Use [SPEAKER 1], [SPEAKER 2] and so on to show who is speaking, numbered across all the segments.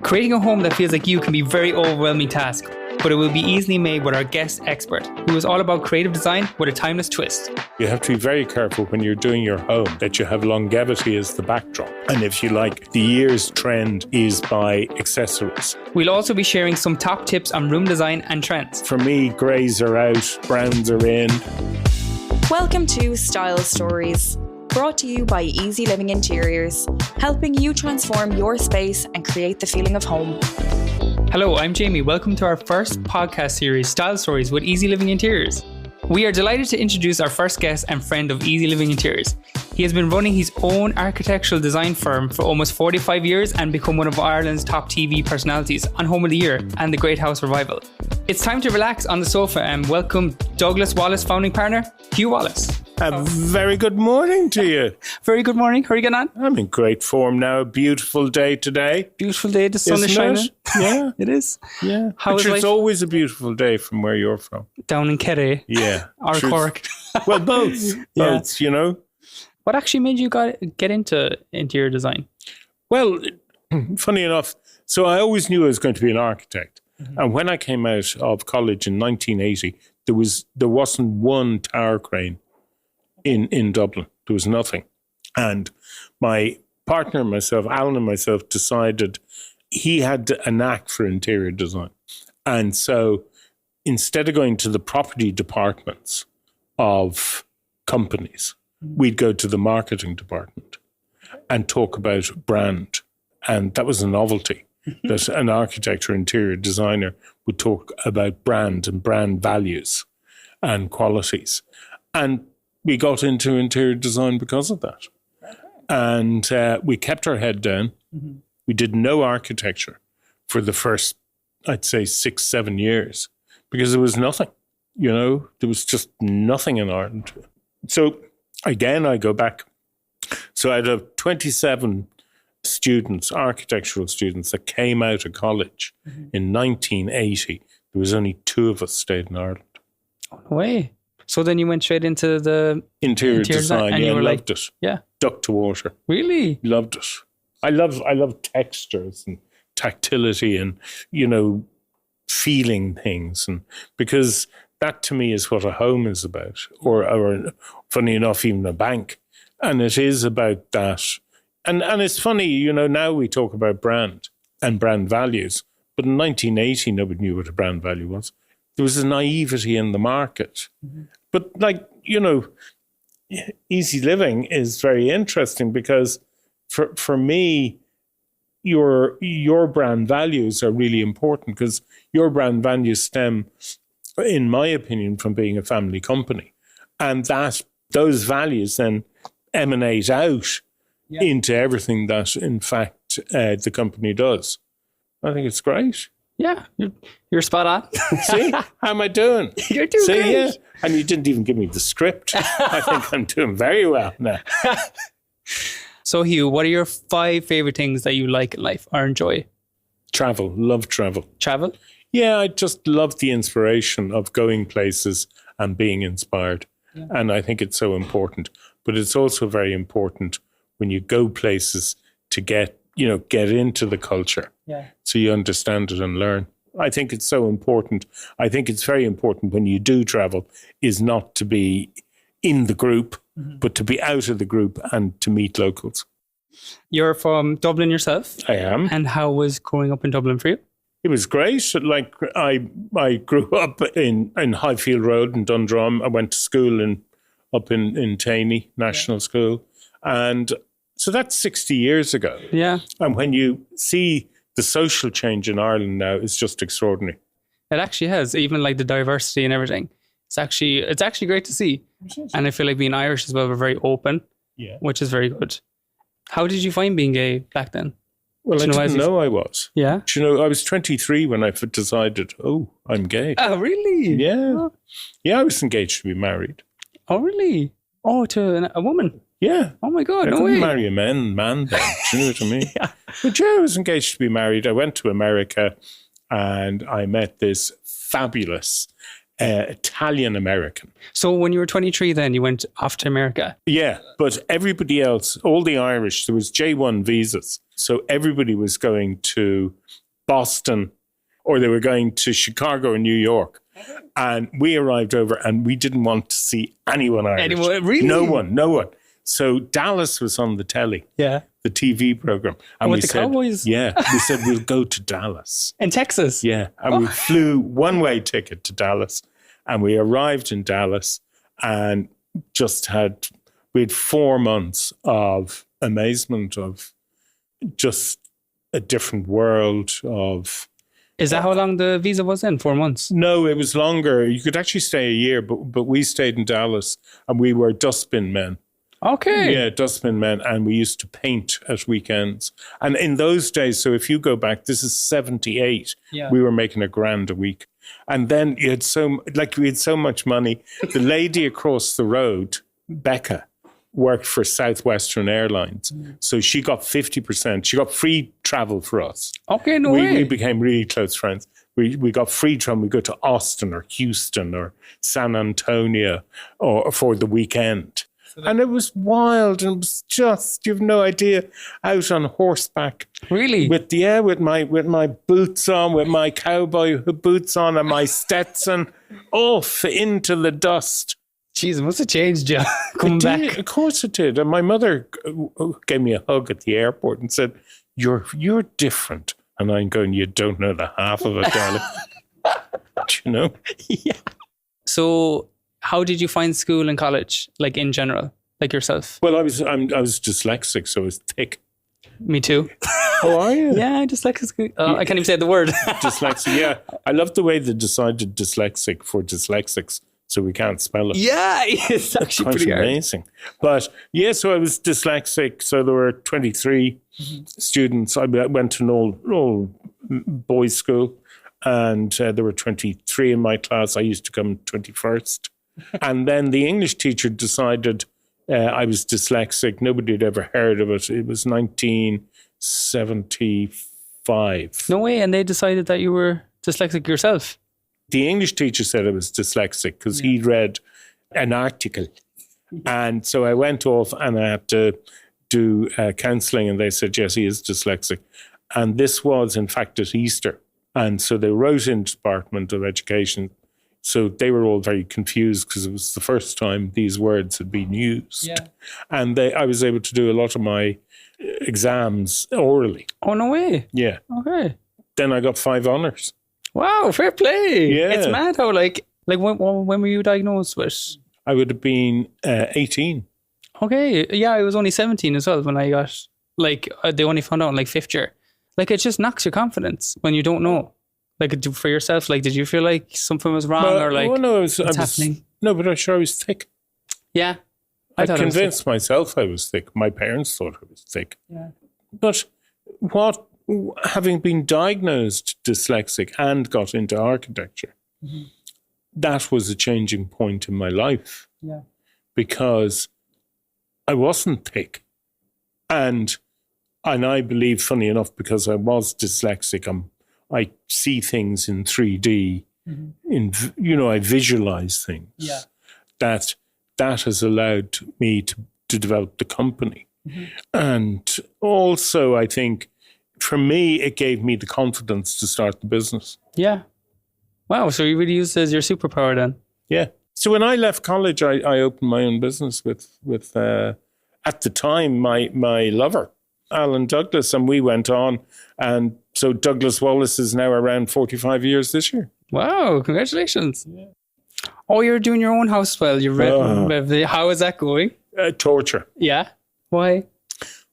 [SPEAKER 1] Creating a home that feels like you can be a very overwhelming task, but it will be easily made with our guest expert, who is all about creative design with a timeless twist.
[SPEAKER 2] You have to be very careful when you're doing your home that you have longevity as the backdrop. And if you like, the year's trend is by accessories.
[SPEAKER 1] We'll also be sharing some top tips on room design and trends.
[SPEAKER 2] For me, greys are out, browns are in.
[SPEAKER 3] Welcome to Style Stories, brought to you by Easy Living Interiors, helping you transform your space and create the feeling of home.
[SPEAKER 1] Hello, I'm Jamie. Welcome to our first podcast series, Style Stories with Easy Living Interiors. We are delighted to introduce our first guest and friend of Easy Living Interiors. He has been running his own architectural design firm for almost 45 years and become one of Ireland's top TV personalities on Home of the Year and The Great House Revival. It's time to relax on the sofa and welcome Douglas Wallace founding partner, Hugh Wallace.
[SPEAKER 2] A very good morning to you.
[SPEAKER 1] Very good morning. How are you getting on?
[SPEAKER 2] I'm in great form now. Beautiful day today.
[SPEAKER 1] Beautiful day. The sun is shining.
[SPEAKER 2] Yeah.
[SPEAKER 1] It is.
[SPEAKER 2] Yeah. It's always a beautiful day from where you're from.
[SPEAKER 1] Down in Kerry.
[SPEAKER 2] Yeah.
[SPEAKER 1] Or Cork.
[SPEAKER 2] Well, both.
[SPEAKER 1] Yeah.
[SPEAKER 2] Both, you know.
[SPEAKER 1] What actually made you get into interior design?
[SPEAKER 2] Well, funny enough, so I always knew I was going to be an architect. Mm-hmm. And when I came out of college in 1980, there wasn't one tower crane in Dublin. There was nothing. And my partner and myself, Alan and myself, decided he had a knack for interior design. And so instead of going to the property departments of companies, we'd go to the marketing department and talk about brand. And that was a novelty, that an architect or interior designer would talk about brand and brand values and qualities. And we got into interior design because of that. And we kept our head down. Mm-hmm. We did no architecture for the first, I'd say, 6-7 years, because there was nothing, you know, there was just nothing in Ireland. So again, I go back. So out of 27 students, architectural students that came out of college in 1980, there was only 2 of us stayed in Ireland.
[SPEAKER 1] Oh, no way. So then you went straight into the
[SPEAKER 2] interior design,
[SPEAKER 1] and
[SPEAKER 2] yeah,
[SPEAKER 1] you were
[SPEAKER 2] loved
[SPEAKER 1] like,
[SPEAKER 2] it.
[SPEAKER 1] Yeah.
[SPEAKER 2] Duck to water.
[SPEAKER 1] Really?
[SPEAKER 2] Loved it. I love textures and tactility and, you know, feeling things. And because that to me is what a home is about, or funny enough, even a bank. And it is about that. And it's funny, you know, now we talk about brand and brand values, but in 1980, nobody knew what a brand value was. There was a naivety in the market. Mm-hmm. But like, you know, easy living is very interesting because for me, your brand values are really important, because your brand values stem, in my opinion, from being a family company. And those values then emanate out into everything that, in fact, the company does. I think it's great.
[SPEAKER 1] Yeah, you're spot on.
[SPEAKER 2] See, how am I doing?
[SPEAKER 1] You're doing great.
[SPEAKER 2] Yeah, and you didn't even give me the script. I think I'm doing very well now.
[SPEAKER 1] So Hugh, what are your 5 favorite things that you like in life or enjoy?
[SPEAKER 2] Travel, love travel.
[SPEAKER 1] Travel?
[SPEAKER 2] Yeah, I just love the inspiration of going places and being inspired. Yeah. And I think it's so important. But it's also very important when you go places to get into the culture. Yeah. So you understand it and learn. I think it's so important. I think it's very important when you do travel is not to be in the group, but to be out of the group and to meet locals.
[SPEAKER 1] You're from Dublin yourself?
[SPEAKER 2] I am.
[SPEAKER 1] And how was growing up in Dublin for you?
[SPEAKER 2] It was great. Like I grew up in Highfield Road in Dundrum. I went to school up in Taney National School. And so that's 60 years ago. Yeah. And when you see the social change in Ireland now, it's just extraordinary.
[SPEAKER 1] It actually has, even like the diversity and everything. It's actually great to see. And I feel like being Irish as well, we're very open, which is very good. How did you find being gay back then?
[SPEAKER 2] Well, I didn't know I was.
[SPEAKER 1] Yeah?
[SPEAKER 2] Do you know, I was 23 when I decided, I'm gay.
[SPEAKER 1] Oh, really?
[SPEAKER 2] Yeah.
[SPEAKER 1] Oh.
[SPEAKER 2] Yeah, I was engaged to be married.
[SPEAKER 1] Oh, really? Oh, to a woman?
[SPEAKER 2] Yeah.
[SPEAKER 1] Oh my God,
[SPEAKER 2] I
[SPEAKER 1] no
[SPEAKER 2] couldn't
[SPEAKER 1] way.
[SPEAKER 2] marry a man then. Do you know what I mean?
[SPEAKER 1] Yeah.
[SPEAKER 2] But yeah, I was engaged to be married. I went to America and I met this fabulous Italian American.
[SPEAKER 1] So when you were 23 then you went off to America?
[SPEAKER 2] Yeah, but everybody else, all the Irish, there was J1 visas. So everybody was going to Boston or they were going to Chicago or New York. And we arrived over and we didn't want to see anyone Irish.
[SPEAKER 1] Anyone? Really?
[SPEAKER 2] No one. So Dallas was on the telly.
[SPEAKER 1] Yeah.
[SPEAKER 2] The TV program. And
[SPEAKER 1] with
[SPEAKER 2] we
[SPEAKER 1] the
[SPEAKER 2] said,
[SPEAKER 1] Cowboys?
[SPEAKER 2] Yeah. We said, we'll go to Dallas.
[SPEAKER 1] In Texas?
[SPEAKER 2] Yeah. And we flew one-way ticket to Dallas. And we arrived in Dallas and we had 4 months of amazement, of just a different world of...
[SPEAKER 1] Is that how long the visa was in? 4 months?
[SPEAKER 2] No, it was longer. You could actually stay a year, but we stayed in Dallas and we were dustbin men.
[SPEAKER 1] Okay.
[SPEAKER 2] Yeah, dustbin men. And we used to paint at weekends. And in those days, so if you go back, this is 78, we were making $1,000 a week. And then we had so much money. The lady across the road, Becca, worked for Southwestern Airlines. So she got 50%. She got free travel for us.
[SPEAKER 1] Okay, no way.
[SPEAKER 2] We became really close friends. We got free travel. We go to Austin or Houston or San Antonio or for the weekend. And it was wild and it was just, you've no idea, out on horseback.
[SPEAKER 1] Really?
[SPEAKER 2] With my boots on, with my cowboy boots on and my Stetson, off into the dust.
[SPEAKER 1] Jeez, it must have changed, Joe, coming back.
[SPEAKER 2] Of course it did. And my mother gave me a hug at the airport and said, you're different. And I'm going, you don't know the half of it, darling. Do you know?
[SPEAKER 1] Yeah. So how did you find school and college, like in general, like yourself?
[SPEAKER 2] Well, I was dyslexic, so I was thick.
[SPEAKER 1] Me too.
[SPEAKER 2] Oh, are you?
[SPEAKER 1] Yeah, dyslexic. I can't even say the word.
[SPEAKER 2] Dyslexic, yeah. I love the way they decided dyslexic for dyslexics, so we can't spell it.
[SPEAKER 1] Yeah, it's actually pretty
[SPEAKER 2] amazing. But yeah, so I was dyslexic. So there were 23 students. I went to an old boys' school, and there were 23 in my class. I used to come 21st. And then the English teacher decided I was dyslexic. Nobody had ever heard of it. It was 1975.
[SPEAKER 1] No way. And they decided that you were dyslexic yourself.
[SPEAKER 2] The English teacher said I was dyslexic because he'd read an article. And so I went off and I had to do counselling, and they said, yes, he is dyslexic. And this was, in fact, at Easter. And so they wrote in the Department of Education. So they were all very confused because it was the first time these words had been used.
[SPEAKER 1] Yeah.
[SPEAKER 2] And I was able to do a lot of my exams orally.
[SPEAKER 1] Oh, no way.
[SPEAKER 2] Yeah.
[SPEAKER 1] Okay.
[SPEAKER 2] Then I got 5 honours.
[SPEAKER 1] Wow, fair play.
[SPEAKER 2] Yeah.
[SPEAKER 1] It's mad how like when were you diagnosed with?
[SPEAKER 2] I would have been 18.
[SPEAKER 1] Okay. Yeah, I was only 17 as well when I got, they only found out in 5th year. Like, it just knocks your confidence when you don't know. Like, for yourself, did you feel like something was wrong what's happening?
[SPEAKER 2] No, but I'm sure I was thick.
[SPEAKER 1] Yeah.
[SPEAKER 2] I convinced myself I was thick. My parents thought I was thick.
[SPEAKER 1] Yeah.
[SPEAKER 2] But having been diagnosed dyslexic and got into architecture, that was a changing point in my life.
[SPEAKER 1] Yeah.
[SPEAKER 2] Because I wasn't thick. And I believe, funny enough, because I was dyslexic, I see things in 3D. I visualize things.
[SPEAKER 1] Yeah.
[SPEAKER 2] That has allowed me to develop the company. And also, I think, for me, it gave me the confidence to start the business.
[SPEAKER 1] Yeah. Wow. So you really used it as your superpower then?
[SPEAKER 2] Yeah. So when I left college, I opened my own business with at the time, my lover, Alan Douglas, and we went on. And so Douglas Wallace is now around 45 years this year.
[SPEAKER 1] Wow. Congratulations. Yeah. Oh, you're doing your own house well. How is that going?
[SPEAKER 2] Torture.
[SPEAKER 1] Yeah. Why?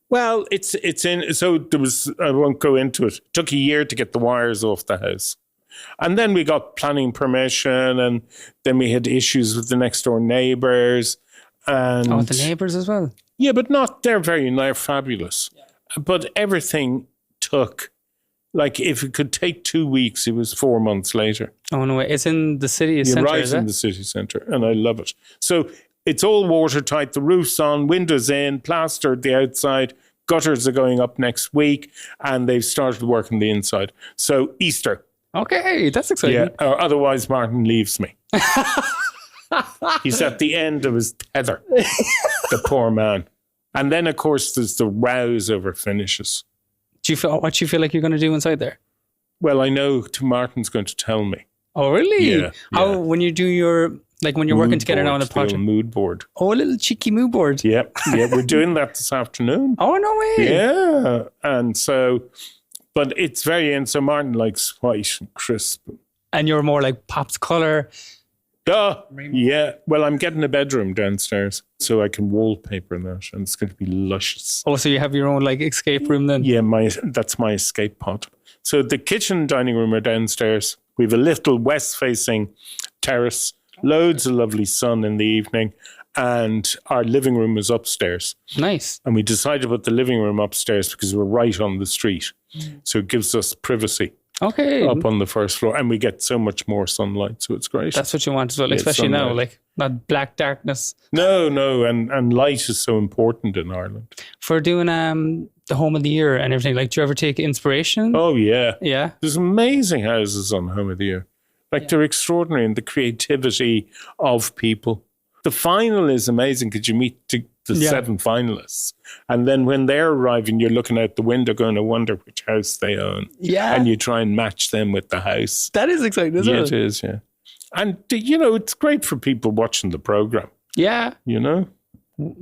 [SPEAKER 2] Well, it's in, so there was, I won't go into it. It took a year to get the wires off the house. And then we got planning permission, and then we had issues with the next door neighbours. And
[SPEAKER 1] with the neighbours as well?
[SPEAKER 2] Yeah, but they're fabulous. Yeah. But everything took, if it could take 2 weeks, it was 4 months later.
[SPEAKER 1] Oh, no way. It's in the city centre,
[SPEAKER 2] right in the city centre, and I love it. So it's all watertight, the roof's on, windows in, plastered the outside, gutters are going up next week, and they've started working the inside. So Easter,
[SPEAKER 1] Okay, that's exciting.
[SPEAKER 2] Yeah, or otherwise Martin leaves me. He's at the end of his tether, the poor man. And then, of course, there's the rows over finishes.
[SPEAKER 1] What do you feel like you're going to do inside there?
[SPEAKER 2] Well, I know Martin's going to tell me.
[SPEAKER 1] Oh, really?
[SPEAKER 2] Yeah.
[SPEAKER 1] How, when you do your, like when you're working together now on a project?
[SPEAKER 2] Mood board.
[SPEAKER 1] Oh, a little cheeky mood board.
[SPEAKER 2] Yeah, we're doing that this afternoon.
[SPEAKER 1] Oh, no way.
[SPEAKER 2] Yeah. And so, but it's and so Martin likes white and crisp.
[SPEAKER 1] And you're more like pops colour.
[SPEAKER 2] Yeah. Well, I'm getting a bedroom downstairs so I can wallpaper that, and it's going to be luscious.
[SPEAKER 1] Oh, so you have your own like escape room then?
[SPEAKER 2] Yeah, that's my escape pod. So the kitchen and dining room are downstairs. We have a little west-facing terrace, loads of lovely sun in the evening, and our living room is upstairs.
[SPEAKER 1] Nice.
[SPEAKER 2] And we decided to put the living room upstairs because we're right on the street. So it gives us privacy.
[SPEAKER 1] Okay.
[SPEAKER 2] Up on the first floor, and we get so much more sunlight, so it's great.
[SPEAKER 1] That's what you want as well, especially sunlight. Now, like not black darkness.
[SPEAKER 2] No, and light is so important in Ireland.
[SPEAKER 1] For doing the home of the year and everything, like do you ever take inspiration?
[SPEAKER 2] Oh yeah.
[SPEAKER 1] Yeah.
[SPEAKER 2] There's amazing houses on home of the year. Like they're extraordinary in the creativity of people. The final is amazing because you meet the 7 finalists. And then when they're arriving, you're looking out the window going to wonder which house they own.
[SPEAKER 1] Yeah.
[SPEAKER 2] And you try and match them with the house.
[SPEAKER 1] That is exciting, isn't it?
[SPEAKER 2] Yeah, it is, yeah. And, it's great for people watching the program.
[SPEAKER 1] Yeah.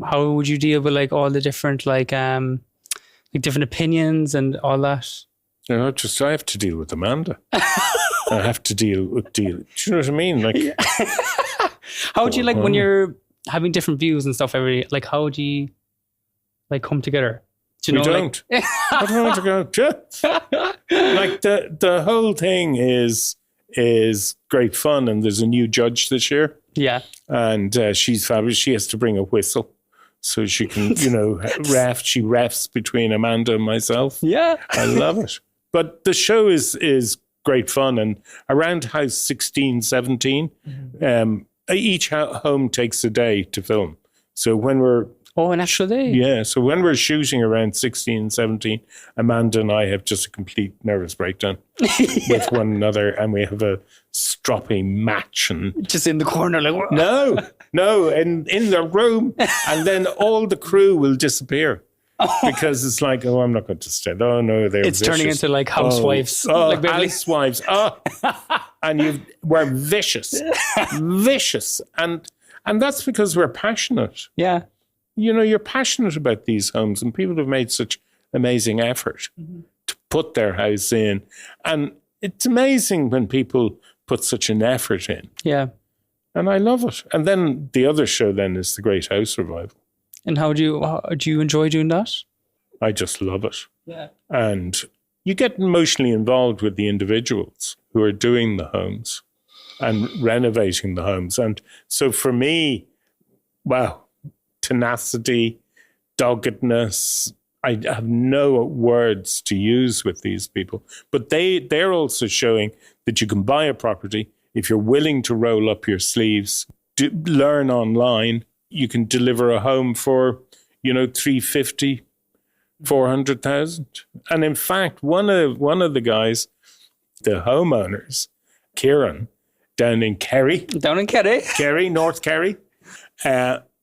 [SPEAKER 1] How would you deal with like all the different like different opinions and all that?
[SPEAKER 2] I have to deal with Amanda. I have to deal with Do you know what I mean? Like,
[SPEAKER 1] how would you like when you're having different views and stuff how would you like come together?
[SPEAKER 2] We don't. I don't want to go. Like the whole thing is great fun, and there's a new judge this year.
[SPEAKER 1] Yeah.
[SPEAKER 2] And she's fabulous. She has to bring a whistle so she can, ref. She refs between Amanda and myself.
[SPEAKER 1] Yeah.
[SPEAKER 2] I love it. But the show is great fun, and around house 16, 17, each home takes a day to film. So when we're...
[SPEAKER 1] Oh, an actual day?
[SPEAKER 2] Yeah. So when we're shooting around 16, 17, Amanda and I have just a complete nervous breakdown with one another, and we have a stroppy match. And
[SPEAKER 1] just in the corner, like... What?
[SPEAKER 2] No, in the room. And then all the crew will disappear. Because it's like, I'm not going to stay. Oh, no, they're
[SPEAKER 1] It's
[SPEAKER 2] vicious.
[SPEAKER 1] turning into like housewives.
[SPEAKER 2] Like housewives. And we're vicious. Vicious. And that's because we're passionate.
[SPEAKER 1] Yeah.
[SPEAKER 2] You're passionate about these homes, and people have made such amazing effort to put their house in. And it's amazing when people put such an effort in.
[SPEAKER 1] Yeah.
[SPEAKER 2] And I love it. And then the other show then is The Great House Revival.
[SPEAKER 1] And how do you enjoy doing that?
[SPEAKER 2] I just love it.
[SPEAKER 1] Yeah.
[SPEAKER 2] And you get emotionally involved with the individuals who are doing the homes and renovating the homes. And so for me, wow, tenacity, doggedness, I have no words to use with these people. But they're also showing that you can buy a property if you're willing to roll up your sleeves, learn online. You can deliver a home for, 350, 400,000. And in fact, one of the guys, the homeowners, Kieran, down in Kerry, North Kerry,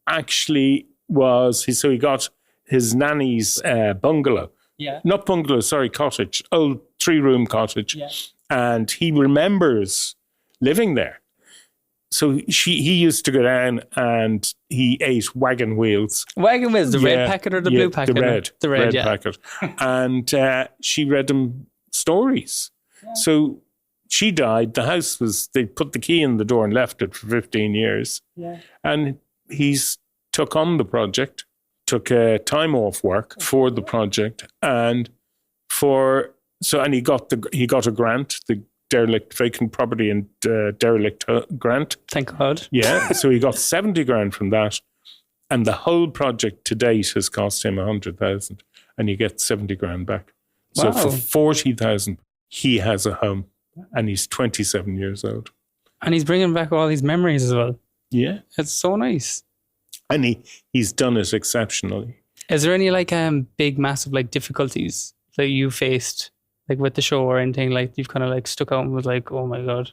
[SPEAKER 2] actually he got his nanny's bungalow.
[SPEAKER 1] Yeah.
[SPEAKER 2] Not bungalow, sorry, cottage, old 3-room cottage.
[SPEAKER 1] Yeah.
[SPEAKER 2] And he remembers living there. So he used to go down and he ate wagon wheels.
[SPEAKER 1] Wagon wheels, the red packet or the blue packet?
[SPEAKER 2] The red
[SPEAKER 1] yeah.
[SPEAKER 2] packet. And she read him stories. Yeah. So she died. The house they put the key in the door and left it for 15 years.
[SPEAKER 1] Yeah.
[SPEAKER 2] And he's took on the project, took time off work for the project, and he got a grant, the derelict vacant property and derelict grant.
[SPEAKER 1] Thank God.
[SPEAKER 2] Yeah, so he got 70 grand from that, and the whole project to date has cost him 100,000, and he gets 70 grand back.
[SPEAKER 1] Wow.
[SPEAKER 2] So for 40,000, he has a home, and he's 27 years old.
[SPEAKER 1] And he's bringing back all these memories as well.
[SPEAKER 2] Yeah,
[SPEAKER 1] it's so nice.
[SPEAKER 2] And he's done it exceptionally.
[SPEAKER 1] Is there any big, massive difficulties that you faced like with the show or anything, like you've kind of like stuck out and was like, oh my God.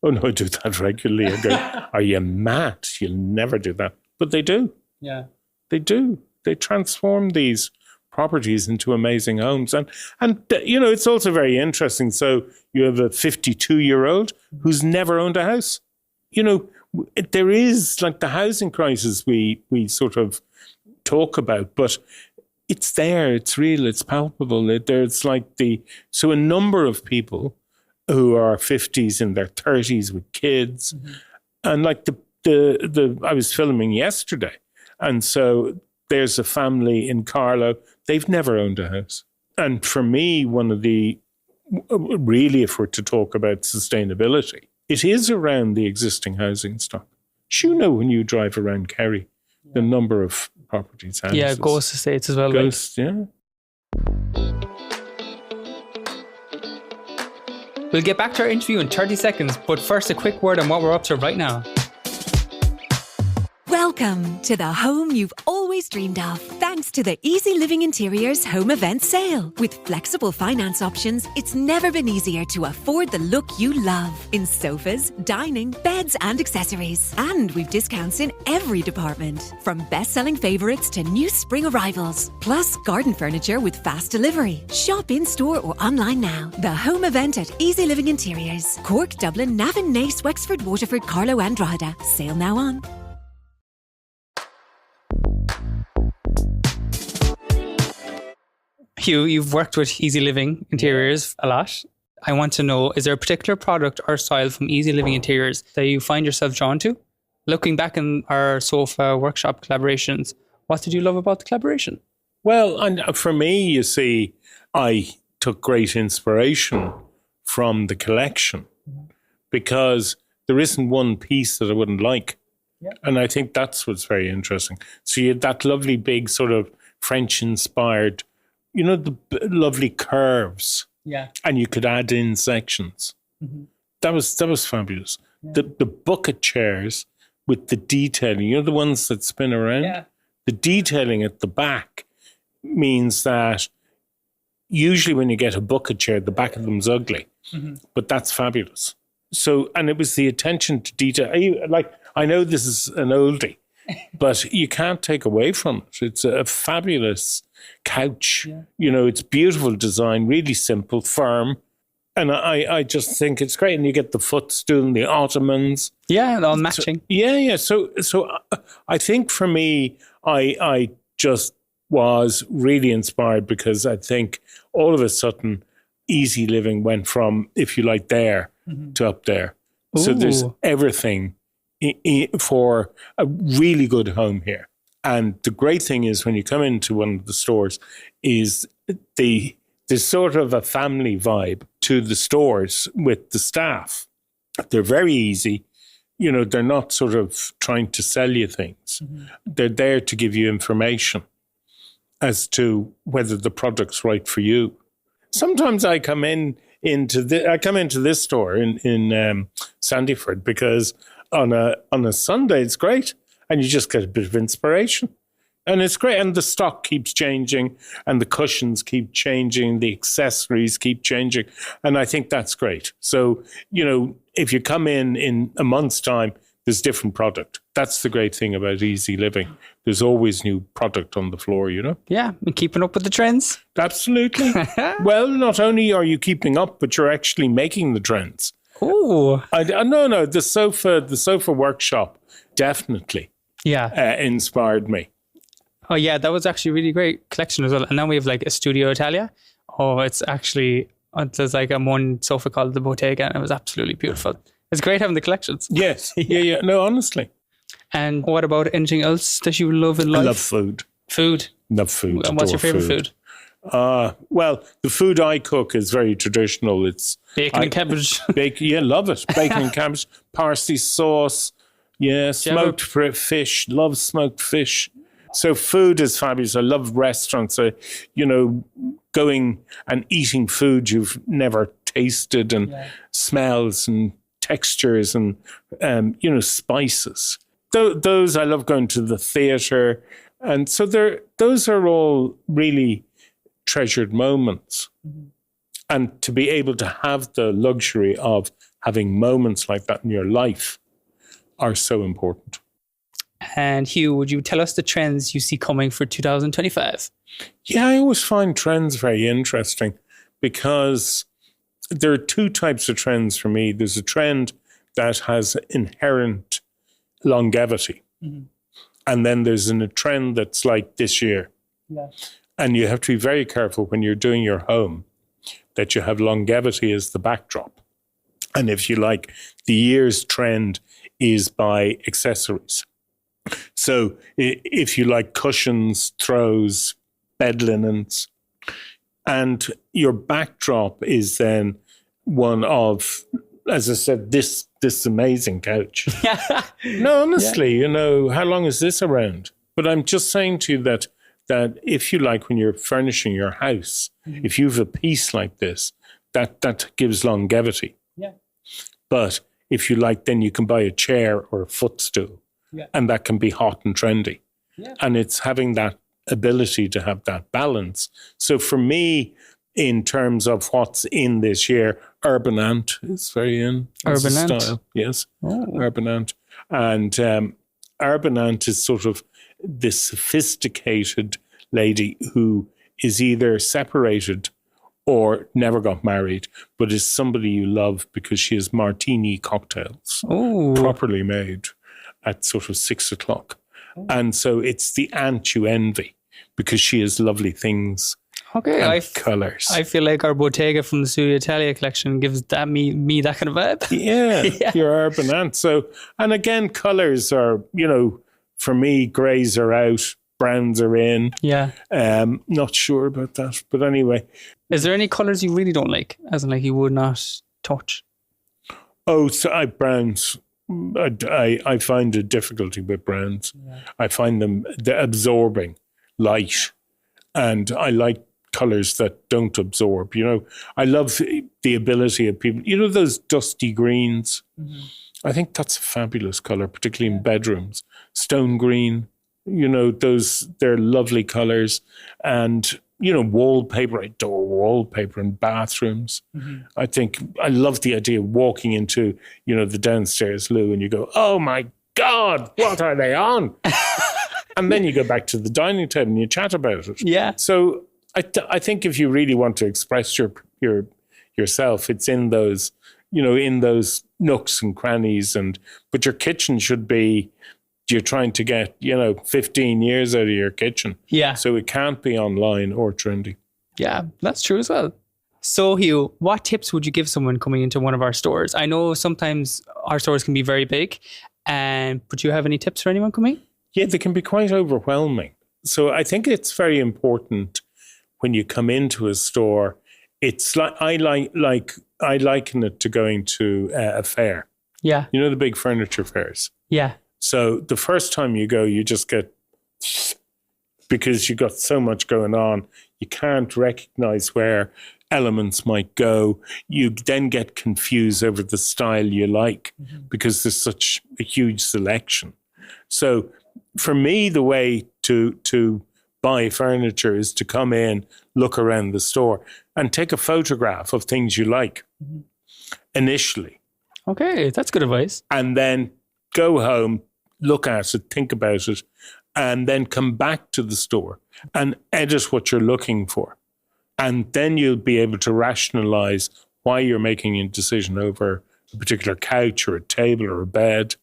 [SPEAKER 2] Oh no, I do that regularly. I go, are you mad? You'll never do that. But they do.
[SPEAKER 1] Yeah.
[SPEAKER 2] They do. They transform these properties into amazing homes. And it's also very interesting. So you have a 52-year-old who's never owned a house. There is like the housing crisis we sort of talk about, but it's there, it's real, it's palpable. There's like so a number of people who are 50s in their 30s with kids. And like I was filming yesterday. And so there's a family in Carlow. They've never owned a house. And for me, one of the, really, if we're to talk about sustainability, it is around the existing housing stock. When you drive around Kerry, the number of properties, houses.
[SPEAKER 1] Yeah, ghost estates as well.
[SPEAKER 2] Ghosts, yeah.
[SPEAKER 1] We'll get back to our interview in 30 seconds, but first a quick word on what we're up to right now.
[SPEAKER 4] Welcome to the home you've always dreamed of, thanks to the Easy Living Interiors Home Event Sale. With flexible finance options, it's never been easier to afford the look you love in sofas, dining, beds and accessories. And we've discounts in every department, from best-selling favourites to new spring arrivals. Plus garden furniture with fast delivery. Shop in-store or online now. The home event at Easy Living Interiors. Cork, Dublin, Navan, Naas, Wexford, Waterford, Carlow and Drogheda. Sale now on.
[SPEAKER 1] Hugh, you've worked with Easy Living Interiors a lot. I want to know, is there a particular product or style from Easy Living Interiors that you find yourself drawn to? Looking back in our sofa workshop collaborations, what did you love about the collaboration?
[SPEAKER 2] Well, and for me, you see, I took great inspiration from the collection because there isn't one piece that I wouldn't like. Yeah. And I think that's what's very interesting. So you had that lovely big sort of French-inspired, the lovely curves.
[SPEAKER 1] Yeah.
[SPEAKER 2] And you could add in sections. Mm-hmm. That was fabulous. Yeah. The bucket chairs with the detailing, the ones that spin around.
[SPEAKER 1] Yeah.
[SPEAKER 2] The detailing at the back means that usually when you get a bucket chair, the back of them's ugly. Mm-hmm. But that's fabulous. So, and it was the attention to detail. I know this is an oldie, but you can't take away from it. It's a fabulous couch. Yeah. It's beautiful design, really simple, firm. And I just think it's great. And you get the footstool and the ottomans.
[SPEAKER 1] Yeah, all matching.
[SPEAKER 2] So I think for me, I just was really inspired because I think all of a sudden Easy Living went from, if you like, there to up there. Ooh. So there's everything for a really good home here. And the great thing is when you come into one of the stores is there's sort of a family vibe to the stores with the staff. They're very easy. They're not sort of trying to sell you things. Mm-hmm. They're there to give you information as to whether the product's right for you. Sometimes I come into this store in Sandyford because on a Sunday it's great and you just get a bit of inspiration. And it's great. And the stock keeps changing and the cushions keep changing, the accessories keep changing. And I think that's great. So, if you come in a month's time, there's different product. That's the great thing about Easy Living. There's always new product on the floor,
[SPEAKER 1] Yeah, and keeping up with the trends.
[SPEAKER 2] Absolutely. Well, not only are you keeping up, but you're actually making the trends.
[SPEAKER 1] Oh.
[SPEAKER 2] No, the sofa workshop definitely inspired me.
[SPEAKER 1] Oh yeah, that was actually a really great collection as well. And now we have like a Studio Italia. Oh, it's actually, there's like one sofa called the Bottega and it was absolutely beautiful. It's great having the collections.
[SPEAKER 2] Yes. Yeah. No, honestly.
[SPEAKER 1] And what about anything else that you love in life?
[SPEAKER 2] I love food.
[SPEAKER 1] Food?
[SPEAKER 2] Love food.
[SPEAKER 1] And what's your favourite food?
[SPEAKER 2] Well, the food I cook is very traditional. It's
[SPEAKER 1] bacon and cabbage.
[SPEAKER 2] Love it. Bacon and cabbage, parsley sauce. Yeah, smoked fish. Love smoked fish. So food is fabulous. I love restaurants. Going and eating food you've never tasted and smells and textures and, spices. Those I love going to the theatre. And so those are all really treasured moments. Mm-hmm. And to be able to have the luxury of having moments like that in your life are so important.
[SPEAKER 1] And Hugh, would you tell us the trends you see coming for 2025?
[SPEAKER 2] Yeah, I always find trends very interesting because there are two types of trends for me. There's a trend that has inherent longevity. Mm-hmm. And then there's a trend that's like this year. Yeah. And you have to be very careful when you're doing your home that you have longevity as the backdrop. And if you like, the year's trend is by accessories. So if you like cushions, throws, bed linens, and your backdrop is then one of, as I said, this amazing couch. No, honestly, how long is this around? But I'm just saying to you that if you like, when you're furnishing your house, mm-hmm. if you have a piece like this, that gives longevity. Yeah. But if you like, then you can buy a chair or a footstool, and that can be hot and trendy. Yeah. And it's having that ability to have that balance. So for me, in terms of what's in this year, Urban Ant is very in.
[SPEAKER 1] Urban Ant?
[SPEAKER 2] Style. Yes, Urban Ant. And Urban Ant is sort of this sophisticated lady who is either separated or never got married, but is somebody you love because she has martini cocktails properly made at sort of 6 o'clock. And so it's the ant you envy because she has lovely things.
[SPEAKER 1] Okay,
[SPEAKER 2] and colours.
[SPEAKER 1] I feel like our Bottega from the Studio Italia collection gives that me that kind of vibe.
[SPEAKER 2] Yeah, your Urban Ant. So, and again, colours are, for me, greys are out, browns are in. Yeah. Not sure about that, but anyway.
[SPEAKER 1] Is there any colours you really don't like, as in like you would not touch?
[SPEAKER 2] Oh, so browns. I find a difficulty with browns. Yeah. I find them absorbing light, and I like colours that don't absorb. I love the ability of people. Those dusty greens. Mm-hmm. I think that's a fabulous colour, particularly in bedrooms. Stone green. They're lovely colours, and wallpaper. I adore wallpaper in bathrooms. Mm-hmm. I think I love the idea of walking into, the downstairs loo and you go, oh my God, what are they on? And then you go back to the dining table and you chat about it. Yeah. So I think if you really want to express yourself, it's in those, in those nooks and crannies. But your kitchen should be, you're trying to get, 15 years out of your kitchen. Yeah. So it can't be online or trendy.
[SPEAKER 1] Yeah, that's true as well. So Hugh, what tips would you give someone coming into one of our stores? I know sometimes our stores can be very big, but do you have any tips for anyone coming?
[SPEAKER 2] Yeah, they can be quite overwhelming. So I think it's very important when you come into a store. It's like I liken it to going to a fair. Yeah. The big furniture fairs. Yeah. So the first time you go, you just get, because you got so much going on, you can't recognize where elements might go. You then get confused over the style you like because there's such a huge selection. So for me, the way to buy furniture is to come in, look around the store and take a photograph of things you like initially.
[SPEAKER 1] Okay, that's good advice.
[SPEAKER 2] And then go home, look at it, think about it, and then come back to the store and edit what you're looking for. And then you'll be able to rationalize why you're making a decision over a particular couch or a table or a bed.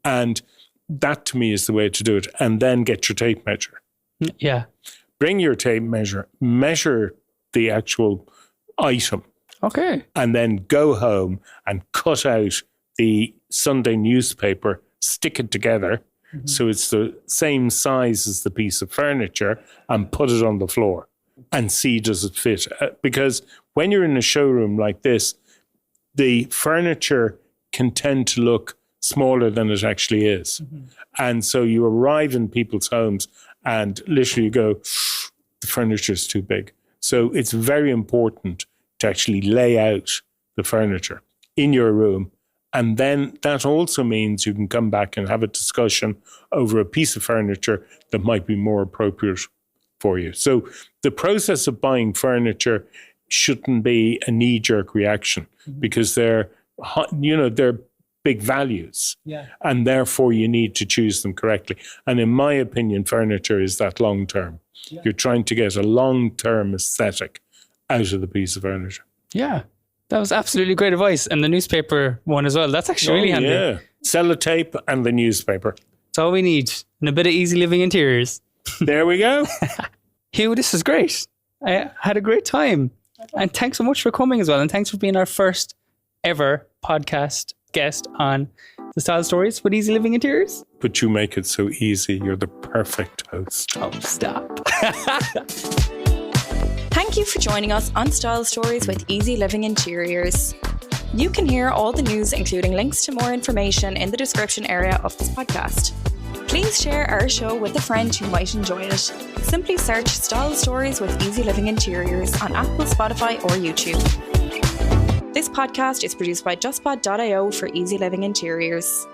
[SPEAKER 2] And that to me is the way to do it. And then get your tape measure. Yeah. Bring your tape measure, measure the actual item. Okay. And then go home and cut out the Sunday newspaper, stick it together so it's the same size as the piece of furniture, and put it on the floor and see does it fit. Because when you're in a showroom like this, the furniture can tend to look smaller than it actually is. And so you arrive in people's homes and literally you go, the furniture is too big. So it's very important to actually lay out the furniture in your room. And then that also means you can come back and have a discussion over a piece of furniture that might be more appropriate for you. So the process of buying furniture shouldn't be a knee-jerk reaction because they're big values.
[SPEAKER 1] Yeah.
[SPEAKER 2] And therefore you need to choose them correctly. And in my opinion, furniture is that long-term.
[SPEAKER 1] Yeah.
[SPEAKER 2] You're trying to get a long-term aesthetic out of the piece of furniture.
[SPEAKER 1] Yeah. That was absolutely great advice. And the newspaper one as well. That's actually really handy.
[SPEAKER 2] Yeah. Sellotape and the newspaper.
[SPEAKER 1] That's all we need. And a bit of easy living interiors.
[SPEAKER 2] There we go.
[SPEAKER 1] Hugh, this is great. I had a great time. And thanks so much for coming as well. And thanks for being our first ever podcast guest on the Style Stories with Easy Living Interiors.
[SPEAKER 2] But you make it so easy. You're the perfect host.
[SPEAKER 1] Oh, stop.
[SPEAKER 3] Thank you for joining us on Style Stories with Easy Living Interiors. You can hear all the news, including links to more information, in the description area of this podcast. Please share our show with a friend who might enjoy it. Simply search Style Stories with Easy Living Interiors on Apple, Spotify, or YouTube. This podcast is produced by justpod.io for Easy Living Interiors.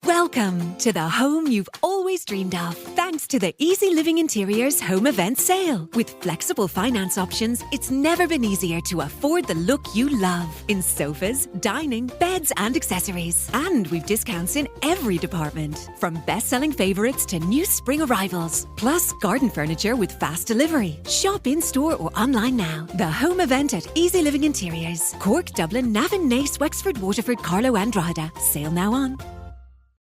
[SPEAKER 4] Welcome to the home you've always dreamed of, thanks to the Easy Living Interiors Home Event Sale. With flexible finance options, it's never been easier to afford the look you love in sofas, dining, beds and accessories. And we've discounts in every department, from best-selling favourites to new spring arrivals. Plus garden furniture with fast delivery. Shop in-store or online now. The home event at Easy Living Interiors. Cork, Dublin, Navan, Naas, Wexford, Waterford, Carlow and Drogheda. Sale now on.